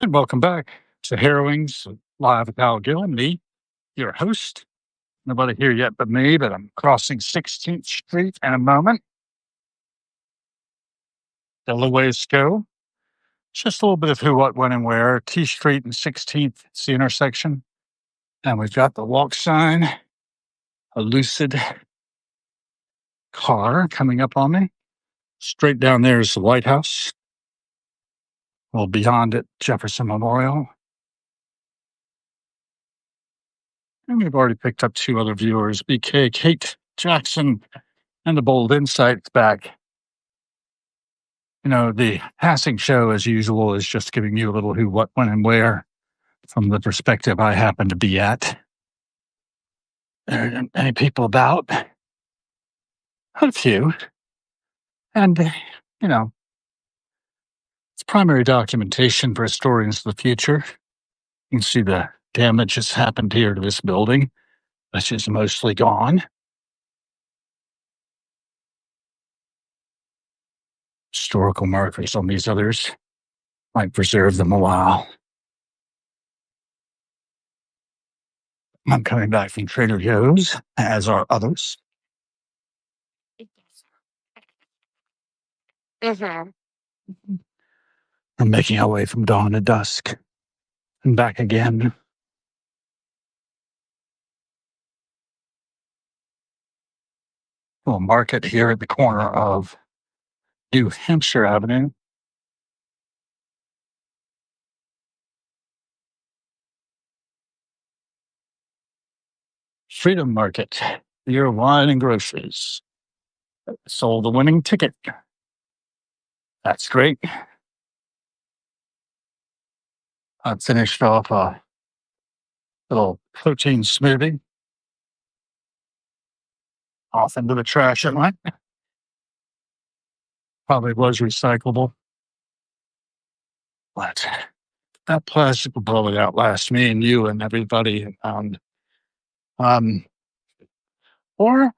And welcome back to Harrowings live with Hal Gill and me, your host. Nobody here yet but me, but I'm crossing 16th Street in a moment. Still a ways to go. Just a little bit of who, what, when, and where. T Street and 16th, it's the intersection. And we've got the walk sign, a lucid car coming up on me. Straight down there is the White House. Well, beyond it, Jefferson Memorial. And we've already picked up two other viewers, BK, Kate Jackson, and the Bold Insights back. You know, the passing show, as usual, is just giving you a little who, what, when, and where from the perspective I happen to be at. There aren't any people about. A few. And, it's primary documentation for historians of the future. You can see the damage that's happened here to this building, which is mostly gone. Historical markers on these others might preserve them a while. I'm coming back from Trader Joe's, as are others. We're making our way from dawn to dusk and back again. Little market here at the corner of New Hampshire Avenue. Freedom Market, beer, wine, and groceries. Sold the winning ticket. That's great. I finished off a little protein smoothie. Off into the trash it went. Probably was recyclable. But that plastic will probably outlast me and you and everybody around. Or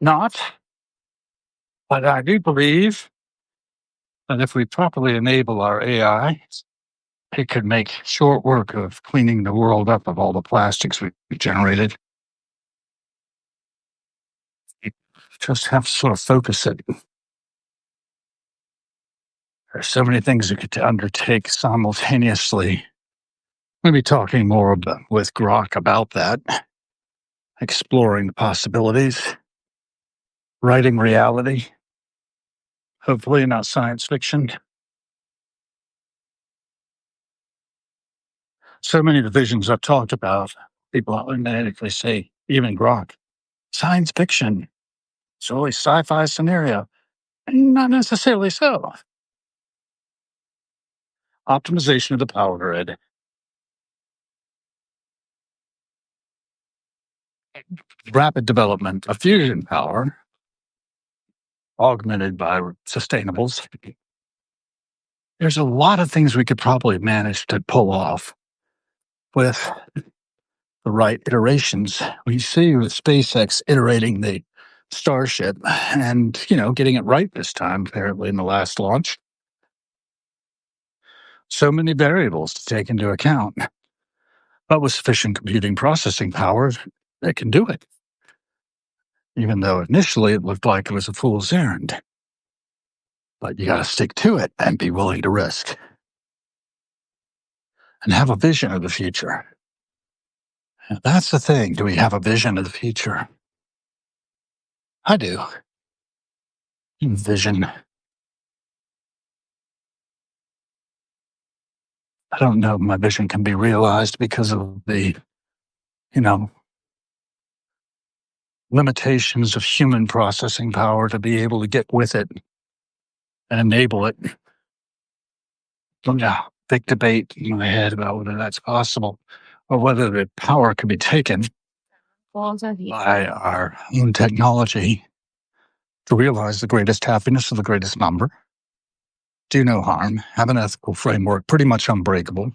not. But I do believe that if we properly enable our AI, it could make short work of cleaning the world up of all the plastics we generated. You just have to sort of focus it. There's so many things you could undertake simultaneously. We'll be talking more with Grok about that, exploring the possibilities, writing reality, hopefully not science fiction. So many of the visions I've talked about, people automatically say, even Grok, science fiction. It's always sci-fi scenario. Not necessarily so. Optimization of the power grid. Rapid development of fusion power, augmented by sustainables. There's a lot of things we could probably manage to pull off with the right iterations. We see with SpaceX iterating the Starship and, getting it right this time, apparently, in the last launch. So many variables to take into account. But with sufficient computing processing power, it can do it. Even though initially it looked like it was a fool's errand. But you got to stick to it and be willing to risk. And have a vision of the future. And that's the thing. Do we have a vision of the future? I do. Vision. I don't know if my vision can be realized because of the, limitations of human processing power to be able to get with it and enable it. Yeah, big debate in my head about whether that's possible or whether the power can be taken by our own technology to realize the greatest happiness of the greatest number, do no harm, have an ethical framework pretty much unbreakable,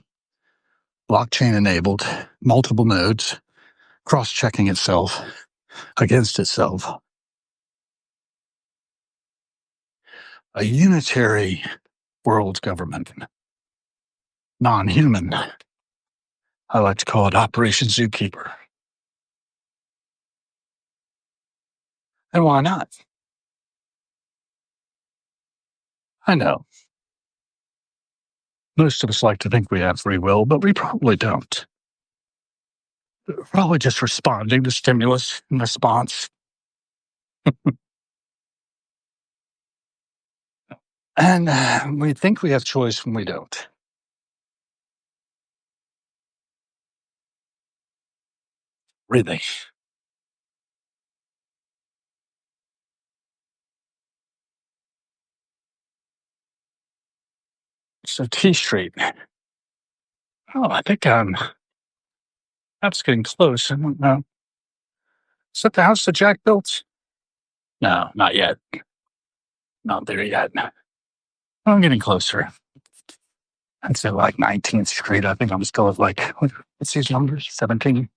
blockchain enabled, multiple nodes, cross-checking itself against itself. A unitary world government. non-human. I like to call it Operation Zookeeper. And why not? I know. Most of us like to think we have free will, but we probably don't. We're probably just responding to stimulus and response. And we think we have choice when we don't. Really. So T Street. Oh, I think that's getting close. I don't know. Is that the house that Jack built? No, not yet. Not there yet. I'm getting closer. I'd say like 19th Street. I think I'm still at like, what's these numbers? 17?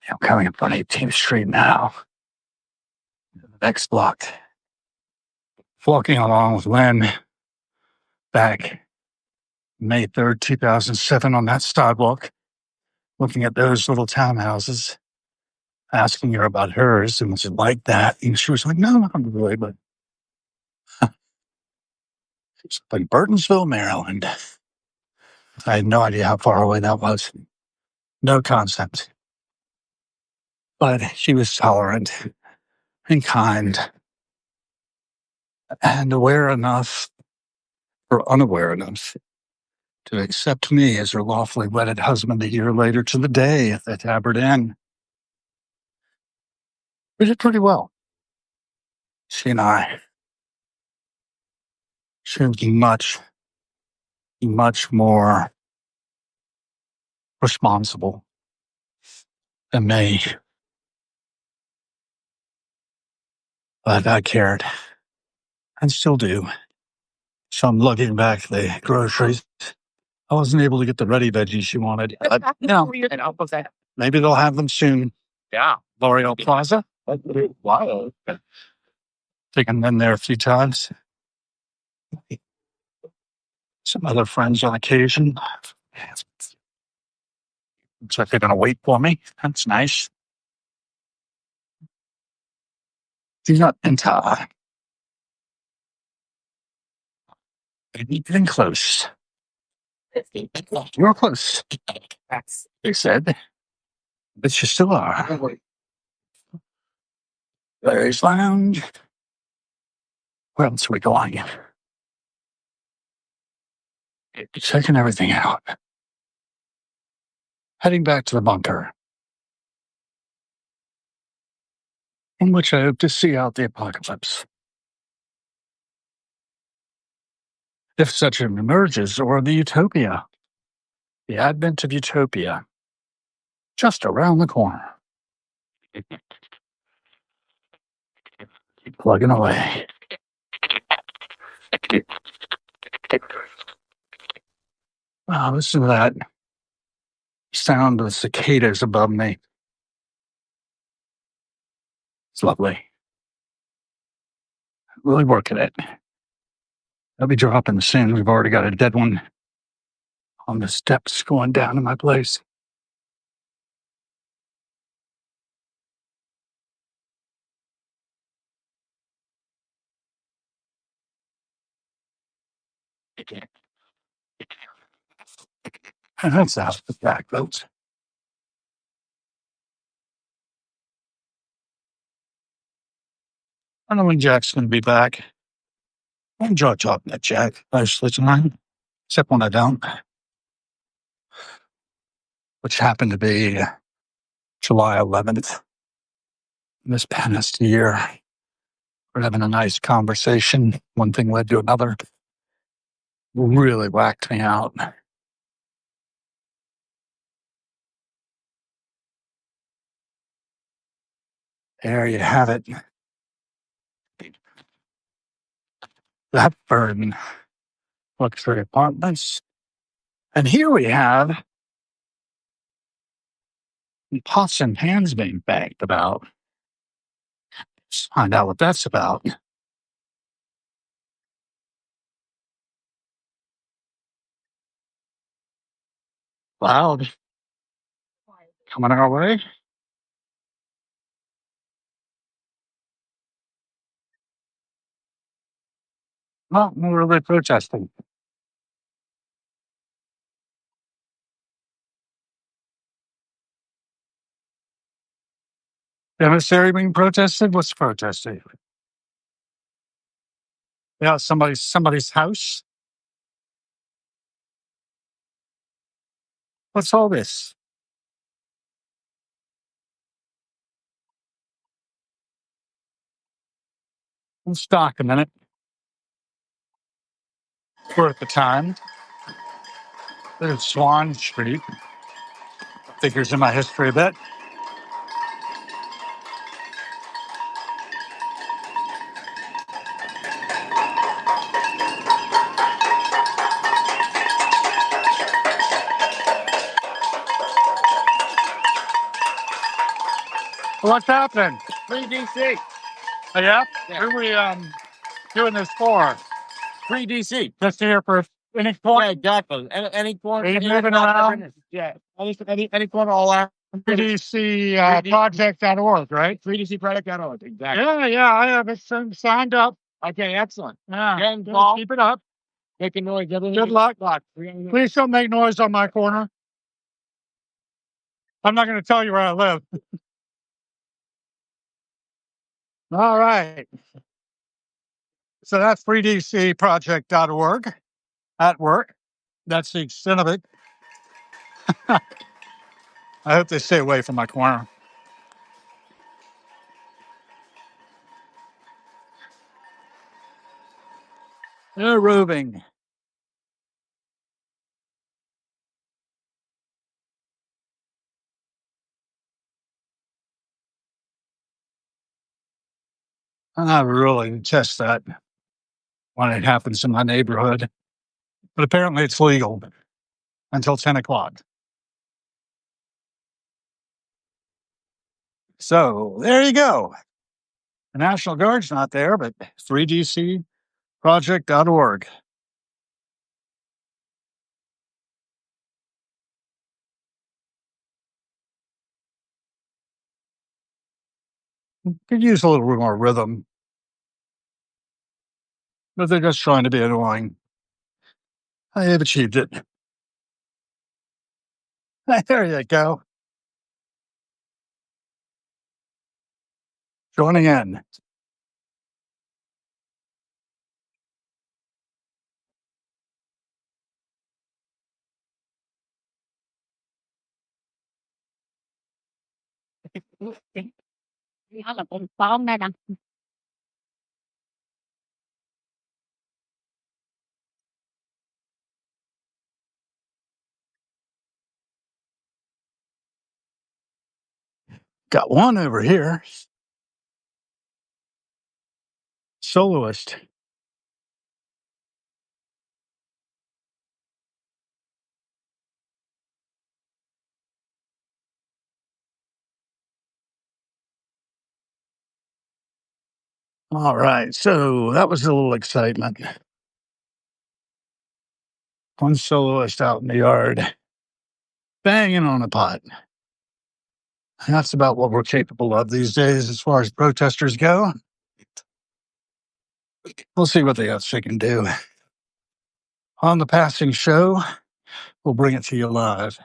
Yeah, I'm coming up on 18th Street now. The next block. Walking along with Len back May 3rd, 2007 on that sidewalk, looking at those little townhouses, asking her about hers and was it like that? And she was like, no, not really, but she's up in Burtonsville, Maryland. I had no idea how far away that was. No concept. But she was tolerant and kind and aware enough or unaware enough to accept me as her lawfully wedded husband a year later to the day at the Tabard Inn. We did pretty well. She and I. She was much, much more responsible than me. But I cared. And still do. So I'm lugging back the groceries. I wasn't able to get the ready veggies she wanted. But, maybe they'll have them soon. Yeah. L'Oreal Plaza. Wow. Taken them there a few times. Some other friends on occasion. Looks like they're going to wait for me. That's nice. She's not into getting close. You're close. They said. But you still are. Larry's Lounge. Where else are we going? Checking everything out. Heading back to the bunker, in which I hope to see out the apocalypse. If such an emerges, or the utopia. The advent of utopia. Just around the corner. Keep plugging away. Oh, listen to that sound of the cicadas above me. It's lovely. Really working it. I'll be dropping soon. We've already got a dead one on the steps going down to my place. And that's out the back, folks. I don't know when Jack's going to be back. I enjoy talking to Jack most of the time, except when I don't, which happened to be July 11th this past year. We're having a nice conversation. One thing led to another. Really whacked me out. There you have it. That burden. Luxury apartments. And here we have pots and pans being banged about. Let's find out what that's about. cloud coming our way. Well, we're really protesting. Emissary being protested? What's protesting? Yeah, somebody's house. What's all this? Let's talk a minute. We're at the time. There's Swan Street. Figures in my history a bit. What's happening? 3DC. Oh, yeah? Yeah. Who are we doing this for? 3DC. Just here for any point? Yeah, exactly. Any corner. Are you moving around? Yeah. Any corner all out. 3DC project.org, right? 3DCproject.org. Exactly. Yeah, I have it signed up. Okay, excellent. Yeah, Getting involved. keep it up. Making noise. Good luck. Please don't make noise on my corner. I'm not going to tell you where I live. All right. So that's 3dcproject.org at work. That's the extent of it. I hope they stay away from my corner. They're roving. I really detest that when it happens in my neighborhood. But apparently it's legal until 10 o'clock. So there you go. The National Guard's not there, but 3dcproject.org. Could use a little more rhythm, but they're just trying to be annoying. I have achieved it. There you go. Joining in. Nó là con phóng đây nè. Got one over here. Soloist. All right. So that was a little excitement. One soloist out in the yard, banging on a pot. And that's about what we're capable of these days as far as protesters go. We'll see what the else they can do. On the passing show, we'll bring it to you live.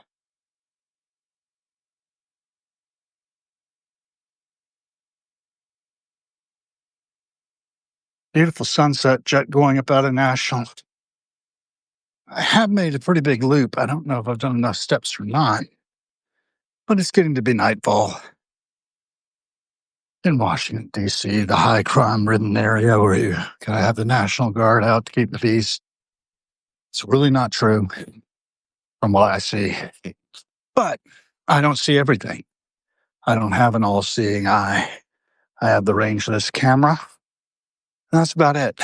Beautiful sunset jet going up out of National. I have made a pretty big loop. I don't know if I've done enough steps or not, but it's getting to be nightfall in Washington, D.C., the high crime ridden area where you gotta have the National Guard out to keep the peace. It's really not true from what I see. But I don't see everything. I don't have an all seeing eye. I have the range of this camera. That's about it.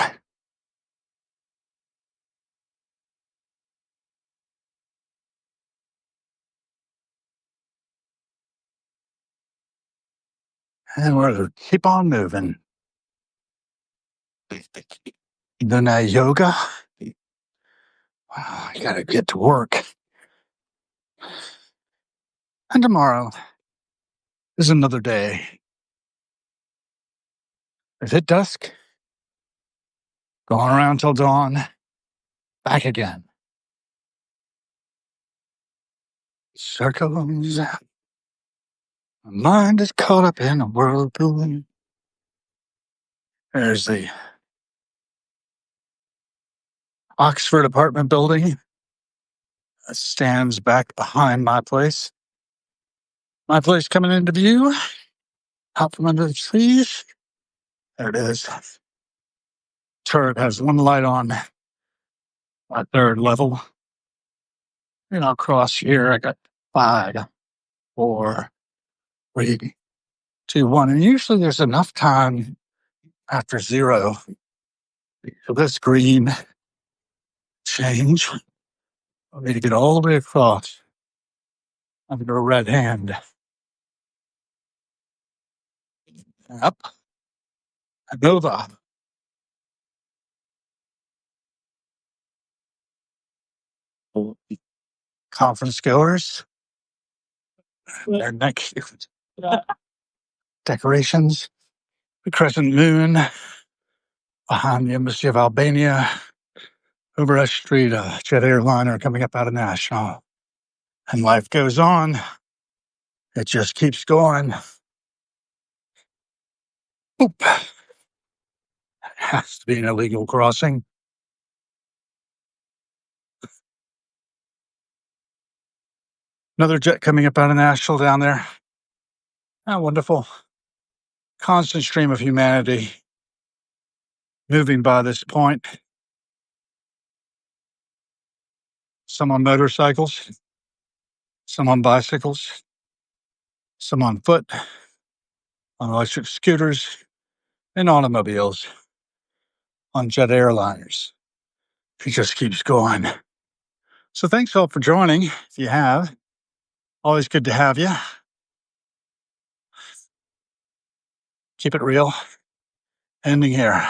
And we're going to keep on moving. Then yoga. Wow, I got to get to work. And tomorrow is another day. We've hit dusk, going around till dawn, back again. Circles. My mind is caught up in a whirlpool. There's the Oxford apartment building that stands back behind my place. My place coming into view, out from under the trees. There it is. Turret has one light on my third level. And across here, I got 5, 4, 3, 2, 1. And usually there's enough time after 0 for this green change for me to get all the way across under a red hand. Up. Nova. Conference goers. Their next decorations. The crescent moon behind the Embassy of Albania. Over a street, a jet airliner coming up out of National. And life goes on. It just keeps going. Oop. Has to be an illegal crossing. Another jet coming up out of Nashville down there. Oh, wonderful. Constant stream of humanity moving by this point. Some on motorcycles, some on bicycles, some on foot, on electric scooters, and automobiles, on jet airliners. It just keeps going. So thanks all for joining. If you have, always good to have you. Keep it real. Ending here.